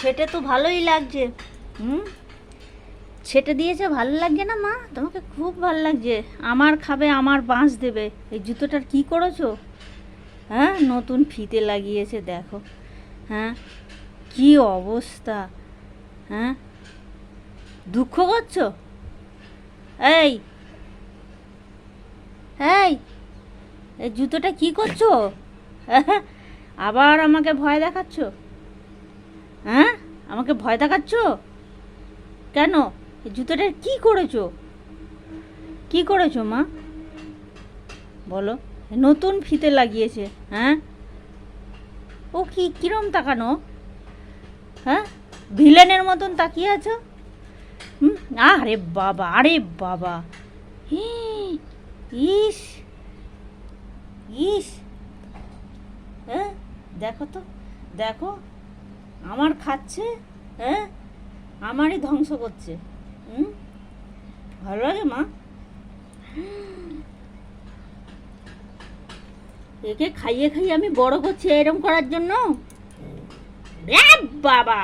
ছেটে তো ভালোই লাগছে। হুম, ছেটে দিয়েছে, ভালো লাগছে না মা? তোমাকে খুব ভালো লাগছে। আমার খাবে, আমার বাঁশ দেবে। এই জুতোটার কি করেছো? হ্যাঁ, নতুন ফিতে লাগিয়েছে দেখো। হ্যাঁ, কি অবস্থা। হ্যাঁ, দুঃখ করছো? এই এই এই জুতোটা কি করছো? আবার আমাকে ভয় দেখাচ্ছ? হ্যাঁ, আমাকে ভয় দেখাচ্ছ কেন? এই জুতোটা কি করেছো? কি করেছো মা? বলো। নতুন ফিতে লাগিয়েছে। হ্যাঁ, ও কি কিরম তাকানো? হ্যাঁ, ভিলেনের মতন তাকিয়ে আছো। হুম, আরে বাবা, আরে বাবা। হি, ইস ইস। হ্যাঁ, দেখো তো, দেখো, আমার খাচ্ছে। হ্যাঁ, আমারই ধ্বংস করছে। হুম, ভালো লাগে মা? একে খাইয়ে খাইয়ে আমি বড় করছি এরম করার জন্য? এ বাবা।